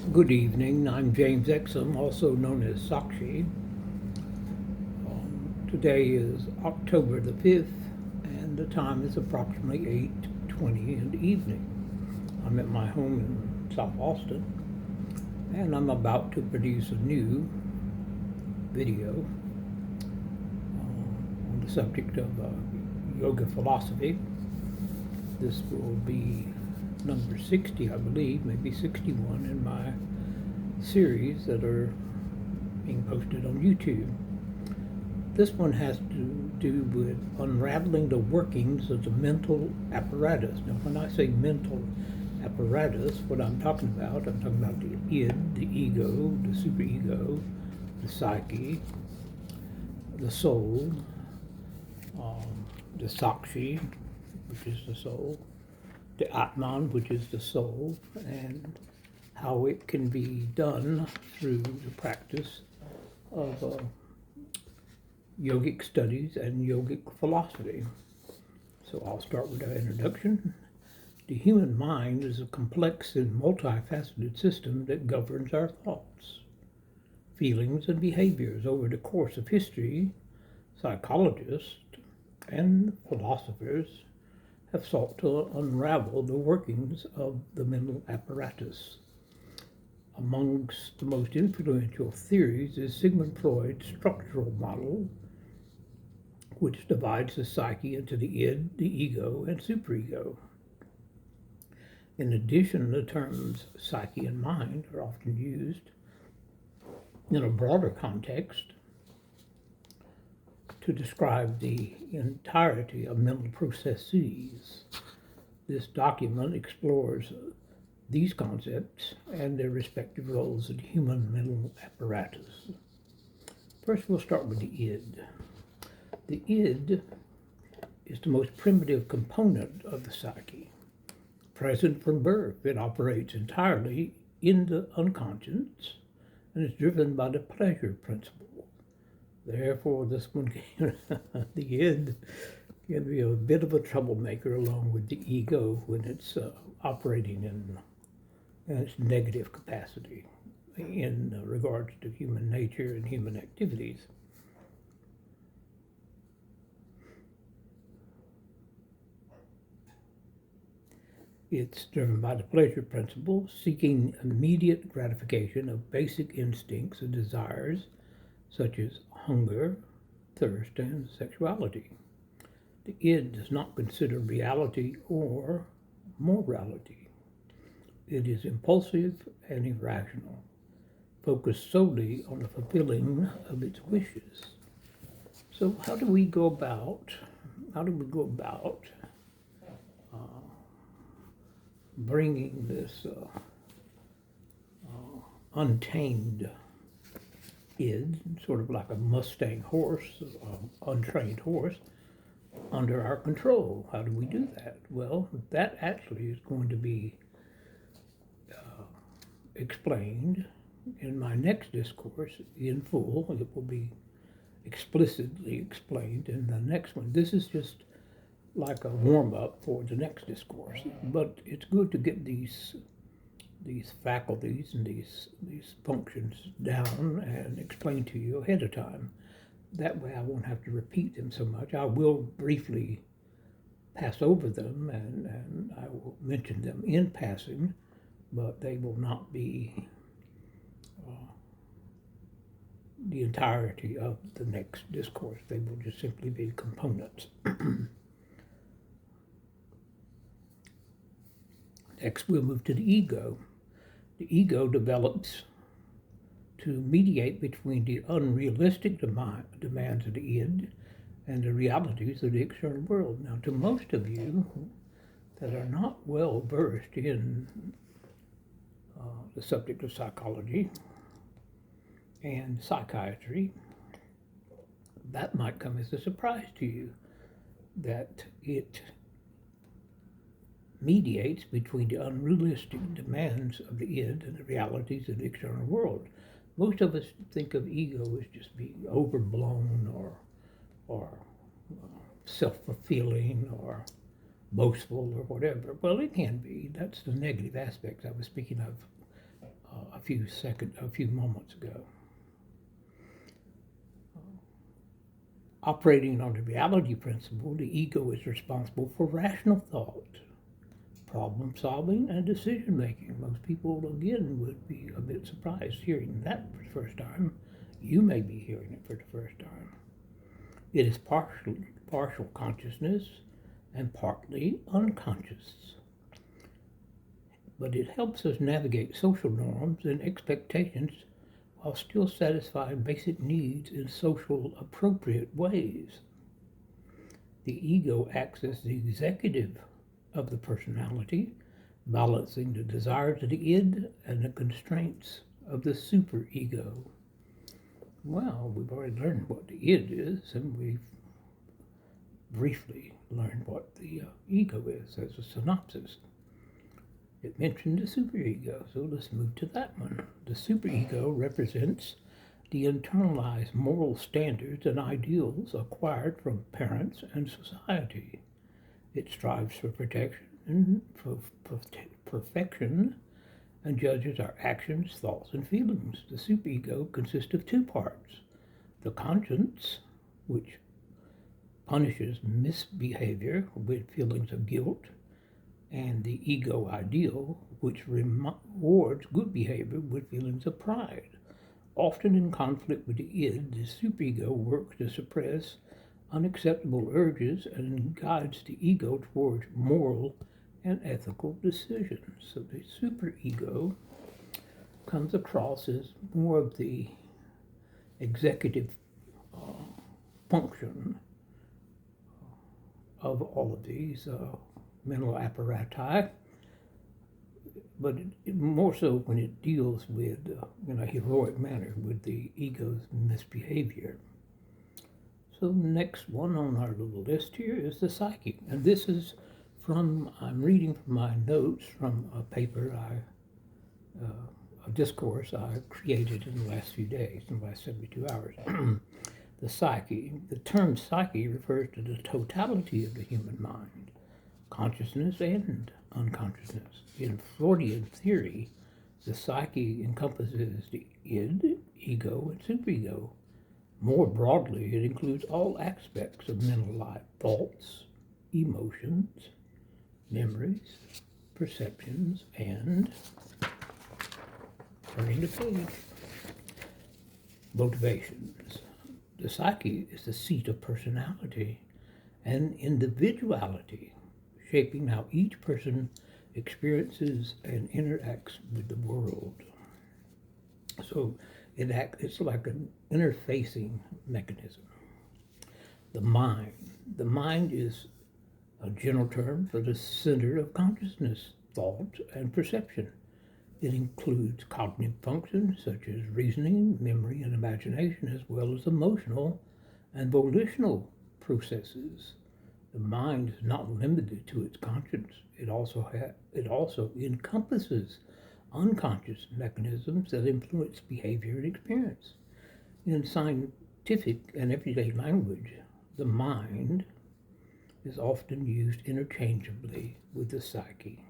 Good evening. I'm James Exum, also known as Sakshi. Today is October the 5th, and the time is approximately 8:20 in the evening. I'm at my home in South Austin, and I'm about to produce a new video on the subject of yoga philosophy. This will be number 60, I believe, maybe 61 in my series that are being posted on YouTube. This one has to do with unraveling the workings of the mental apparatus. Now, when I say mental apparatus, what I'm talking about the id, the ego, the superego, the psyche, the soul, the Sakshi, which is the soul, the Atman, which is the soul, and how it can be done through the practice of yogic studies and yogic philosophy. So I'll start with our introduction. The human mind is a complex and multifaceted system that governs our thoughts, feelings, and behaviors. Over the course of history, psychologists and philosophers have sought to unravel the workings of the mental apparatus. Amongst the most influential theories is Sigmund Freud's structural model, which divides the psyche into the id, the ego, and superego. In addition, the terms psyche and mind are often used in a broader context to describe the entirety of mental processes. This document explores these concepts and their respective roles in the human mental apparatus. First, we'll start with the id. The id is the most primitive component of the psyche. Present from birth, it operates entirely in the unconscious and is driven by the pleasure principle. Therefore, this one, the id, can be a bit of a troublemaker along with the ego when it's operating in its negative capacity in regards to human nature and human activities. It's driven by the pleasure principle, seeking immediate gratification of basic instincts and desires such as hunger, thirst, and sexuality. The id does not consider reality or morality. It is impulsive and irrational, focused solely on the fulfilling of its wishes. So how do we go about bringing this untamed id, sort of like a Mustang horse, untrained horse, under our control? How do we do that? Well, that actually is going to be explained in my next discourse in full. It will be explicitly explained in the next one. This is just like a warm-up for the next discourse, but it's good to get these faculties and these functions down and explained to you ahead of time. That way I won't have to repeat them so much. I will briefly pass over them and I will mention them in passing, but they will not be the entirety of the next discourse. They will just simply be components. Next, we'll move to the ego. The ego develops to mediate between the unrealistic demands of the id and the realities of the external world. Now, to most of you that are not well versed in the subject of psychology and psychiatry, that might come as a surprise to you that it mediates between the unrealistic demands of the id and the realities of the external world. Most of us think of ego as just being overblown or self-fulfilling or boastful or whatever. Well, it can be. That's the negative aspects I was speaking of a few moments ago. Operating on the reality principle, the ego is responsible for rational thought, problem solving, and decision making. Most people, again, would be a bit surprised hearing that for the first time. You may be hearing it for the first time. It is partial consciousness and partly unconscious. But it helps us navigate social norms and expectations while still satisfying basic needs in social appropriate ways. The ego acts as the executive of the personality, balancing the desires of the id and the constraints of the superego. Well, we've already learned what the id is, and we've briefly learned what the ego is as a synopsis. It mentioned the superego, so let's move to that one. The superego represents the internalized moral standards and ideals acquired from parents and society. It strives for protection and perfection and judges our actions, thoughts, and feelings. The superego consists of two parts: the conscience, which punishes misbehavior with feelings of guilt, and the ego ideal, which rewards good behavior with feelings of pride. Often in conflict with the id, the superego works to suppress unacceptable urges and guides the ego towards moral and ethical decisions. So the superego comes across as more of the executive function of all of these mental apparati, but more so when it deals with, in a heroic manner, with the ego's misbehavior. So the next one on our little list here is the psyche. And this is I'm reading from my notes from a paper a discourse I created in the last few days, in the last 72 hours. The psyche. The term psyche refers to the totality of the human mind, consciousness and unconsciousness. In Freudian theory, the psyche encompasses the id, ego, and superego. More broadly, it includes all aspects of mental life: thoughts, emotions, memories, perceptions, and, turning the page, motivations. The psyche is the seat of personality and individuality, shaping how each person experiences and interacts with the world. So it's like an interfacing mechanism. The mind. The mind is a general term for the center of consciousness, thought, and perception. It includes cognitive functions such as reasoning, memory, and imagination, as well as emotional and volitional processes. The mind is not limited to its conscience. It also encompasses unconscious mechanisms that influence behavior and experience. In scientific and everyday language, the mind is often used interchangeably with the psyche,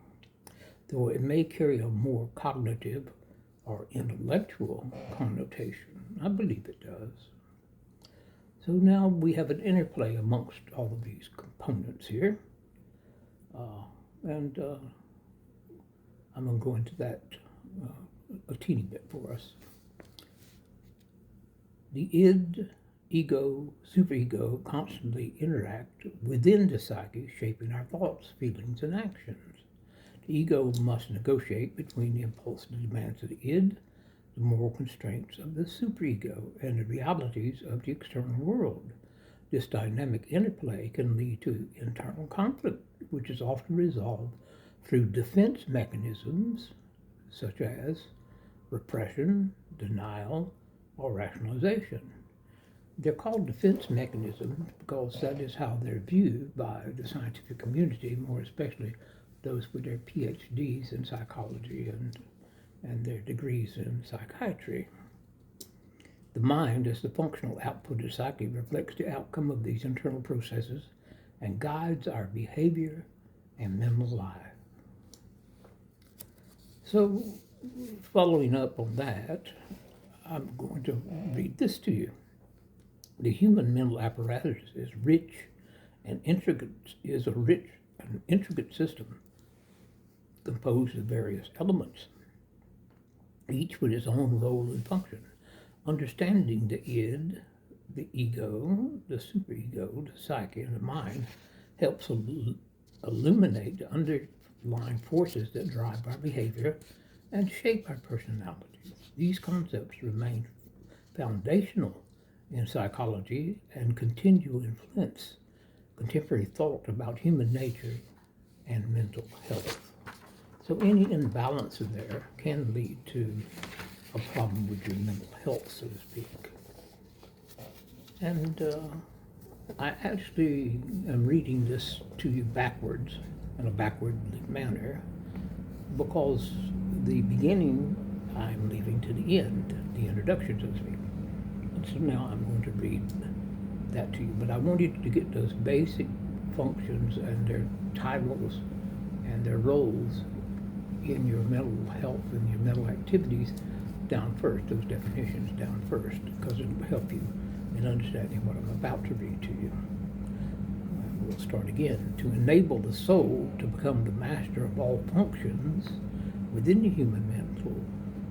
though it may carry a more cognitive or intellectual connotation. I believe it does. So now we have an interplay amongst all of these components here. And I'm going to go into that a teeny bit for us. The id, ego, superego constantly interact within the psyche, shaping our thoughts, feelings, and actions. The ego must negotiate between the impulsive demands of the id, the moral constraints of the superego, and the realities of the external world. This dynamic interplay can lead to internal conflict, which is often resolved through defense mechanisms such as repression, denial, or rationalization. They're called defense mechanisms because that is how they're viewed by the scientific community, more especially those with their PhDs in psychology and their degrees in psychiatry. The mind, as the functional output of psyche, reflects the outcome of these internal processes and guides our behavior and mental life. So following up on that, I'm going to read this to you. The human mental apparatus is rich and intricate, is a rich and intricate system composed of various elements, each with its own role and function. Understanding the id, the ego, the superego, the psyche, and the mind helps illuminate the underlying forces that drive our behavior and shape our personality. These concepts remain foundational in psychology and continue to influence contemporary thought about human nature and mental health. So any imbalance in there can lead to a problem with your mental health, so to speak. And I actually am reading this to you backwards, in a backward manner, because the beginning I'm leaving to the end, the introduction, so to speak. And so now I'm going to read that to you. But I wanted to get those basic functions and their titles and their roles in your mental health and your mental activities down first, those definitions down first, because it will help you in understanding what I'm about to read to you. We'll start again. To enable the soul to become the master of all functions within the human mental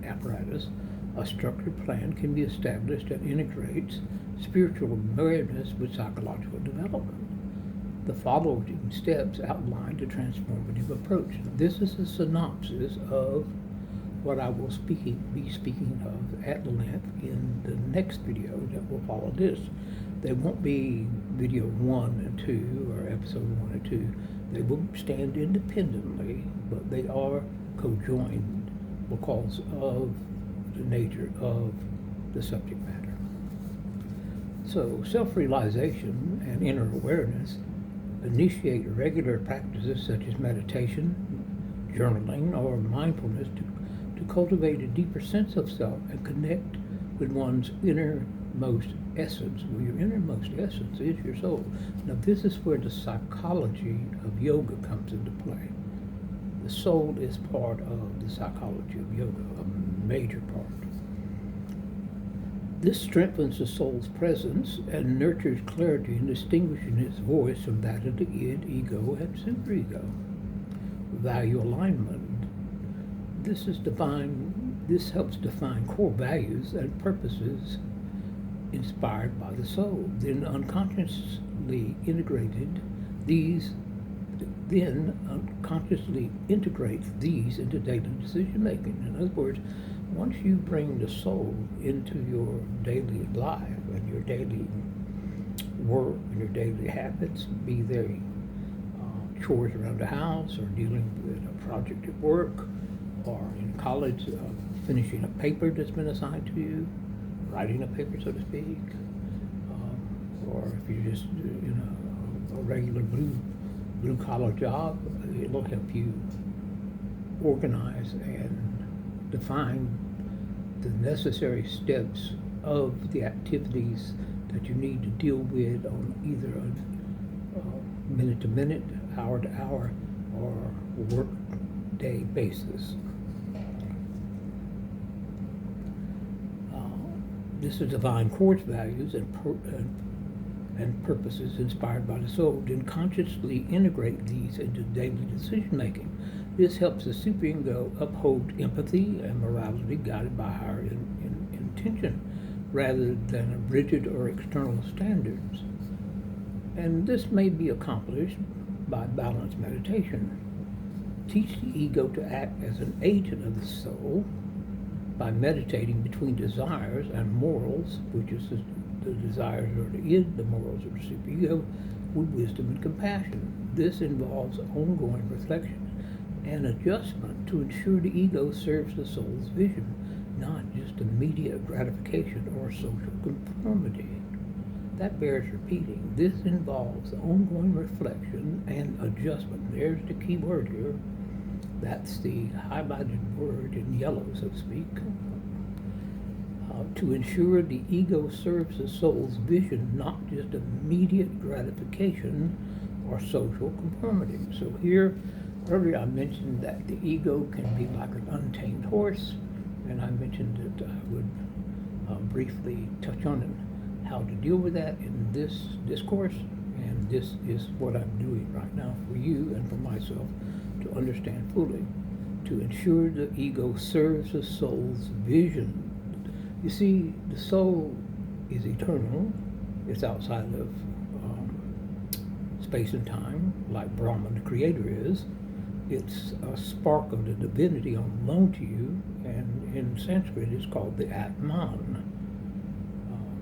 apparatus, a structured plan can be established that integrates spiritual awareness with psychological development. The following steps outline the transformative approach. This is a synopsis of what I will be speaking of at length in the next video that will follow this. They won't be video 1 and 2 or episode 1 and 2. They will stand independently, but they are co-joined because of the nature of the subject matter. So self-realization and inner awareness initiate regular practices such as meditation, journaling, or mindfulness to cultivate a deeper sense of self and connect with one's innermost essence. Well, your innermost essence is your soul. Now, this is where the psychology of yoga comes into play. The soul is part of the psychology of yoga, a major part. This strengthens the soul's presence and nurtures clarity in distinguishing its voice from that of the id, ego, and superego. Value alignment. This helps define core values and purposes inspired by the soul. Then unconsciously integrates these into daily decision making. In other words, once you bring the soul into your daily life and your daily work and your daily habits, be they chores around the house or dealing with a project at work, or in college, finishing a paper that's been assigned to you, writing a paper, so to speak, or if you're just, a regular blue-collar job, it'll help you organize and define the necessary steps of the activities that you need to deal with on either a minute-to-minute, hour-to-hour, or work-day basis. This is divine course values and purposes inspired by the soul, then consciously integrate these into daily decision making. This helps the superego uphold empathy and morality guided by higher intention rather than rigid or external standards. And this may be accomplished by balanced meditation. Teach the ego to act as an agent of the soul by meditating between desires and morals, which is the desires are the id, the morals are the superego, with wisdom and compassion. This involves ongoing reflection and adjustment to ensure the ego serves the soul's vision, not just immediate gratification or social conformity. That bears repeating. This involves ongoing reflection and adjustment. There's the key word here. That's the highlighted word in yellow, so to speak. To ensure the ego serves the soul's vision, not just immediate gratification or social conformity. So here Earlier I mentioned that the ego can be like an untamed horse, and I mentioned that I would briefly touch on it, how to deal with that in this discourse, and this is what I'm doing right now for you and for myself to understand fully, to ensure the ego serves the soul's vision. You see, the soul is eternal. It's outside of space and time, like Brahman, the creator, is. It's a spark of the divinity on loan to you, and in Sanskrit it's called the Atman.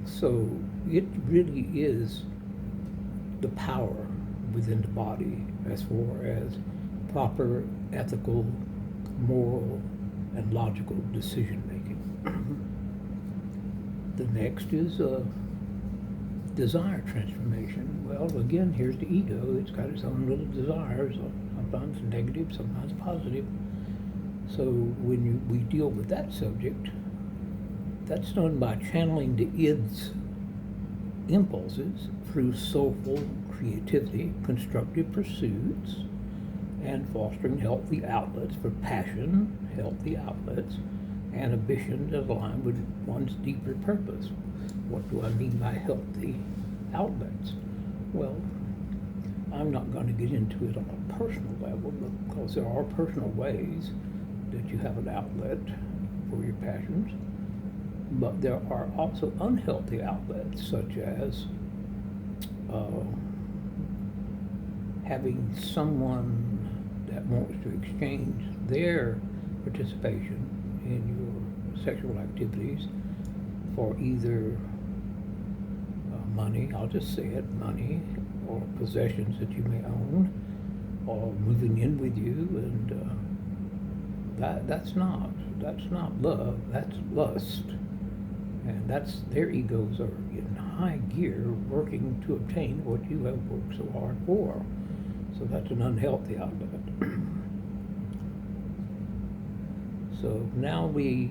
So it really is the power within the body as far as proper ethical, moral, and logical decision making. The next is desire transformation. Well, again, here's the ego. It's got its own little desires, sometimes negative, sometimes positive. So when we deal with that subject, that's done by channeling the id's impulses through soulful creativity, constructive pursuits, and fostering healthy outlets for passion, healthy outlets, and ambition that align with one's deeper purpose. What do I mean by healthy outlets? Well, I'm not going to get into it on a personal level, because there are personal ways that you have an outlet for your passions, but there are also unhealthy outlets, such as having someone that wants to exchange their participation in your sexual activities for either money, I'll just say it, money, or possessions that you may own, or moving in with you, and that's not love, that's lust, and that's their egos are in high gear working to obtain what you have worked so hard for. So that's an unhealthy outlet. So now we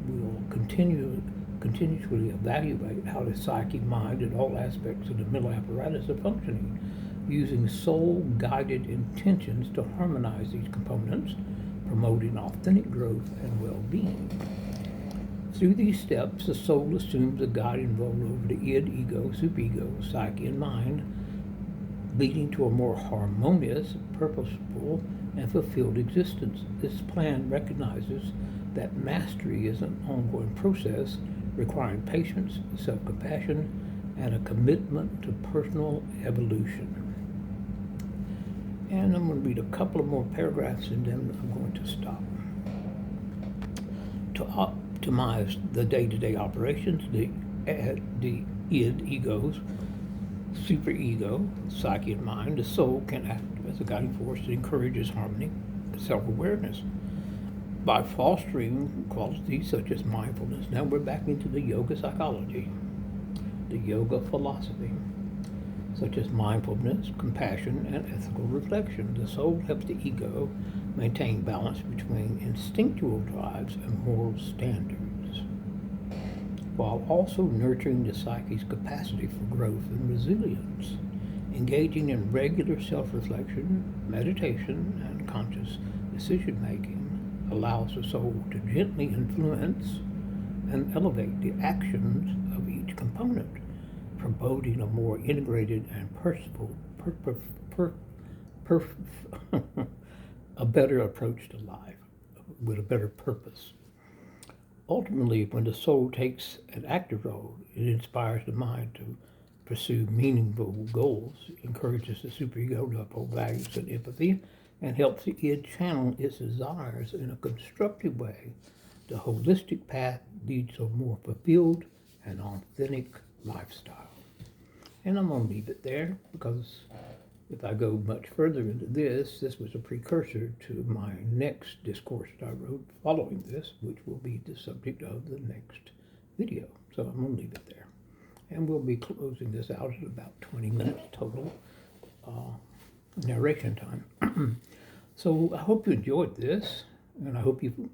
will continuously evaluate how the psyche, mind, and all aspects of the mental apparatus are functioning, using soul-guided intentions to harmonize these components, promoting authentic growth and well-being. Through these steps, the soul assumes a guiding role over the id, ego, superego, psyche, and mind, leading to a more harmonious, purposeful, and fulfilled existence. This plan recognizes that mastery is an ongoing process requiring patience, self-compassion, and a commitment to personal evolution. And I'm going to read a couple of more paragraphs and then I'm going to stop. To optimize the day-to-day operations, the id, egos, superego, psyche, and mind, the soul can act as a guiding force that encourages harmony and self-awareness by fostering qualities such as mindfulness. Now we're back into the yoga psychology, the yoga philosophy, such as mindfulness, compassion, and ethical reflection. The soul helps the ego maintain balance between instinctual drives and moral standards, while also nurturing the psyche's capacity for growth and resilience. Engaging in regular self-reflection, meditation, and conscious decision-making allows the soul to gently influence and elevate the actions of each component, promoting a more integrated and a better approach to life with a better purpose. Ultimately, when the soul takes an active role, it inspires the mind to pursue meaningful goals, encourages the superego to uphold values and empathy, and helps the id channel its desires in a constructive way. The holistic path leads to a more fulfilled and authentic lifestyle. And I'm going to leave it there, because if I go much further into this was a precursor to my next discourse that I wrote following this, which will be the subject of the next video. So I'm going to leave it there. And we'll be closing this out at about 20 minutes total narration time. So I hope you enjoyed this, and I hope you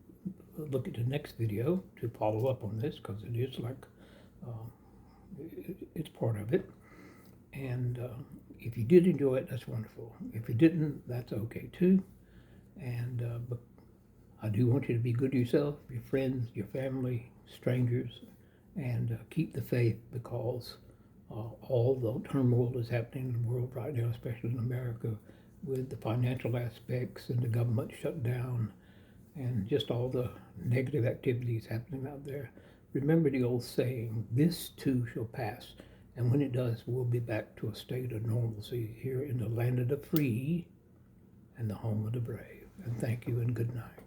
look at the next video to follow up on this, because it is like, it's part of it. And if you did enjoy it, that's wonderful. If you didn't, that's okay too. But I do want you to be good to yourself, your friends, your family, strangers, and keep the faith, because all the turmoil that's happening in the world right now, especially in America, with the financial aspects and the government shutdown and just all the negative activities happening out there. Remember the old saying, this too shall pass. And when it does, we'll be back to a state of normalcy here in the land of the free and the home of the brave. And thank you and good night.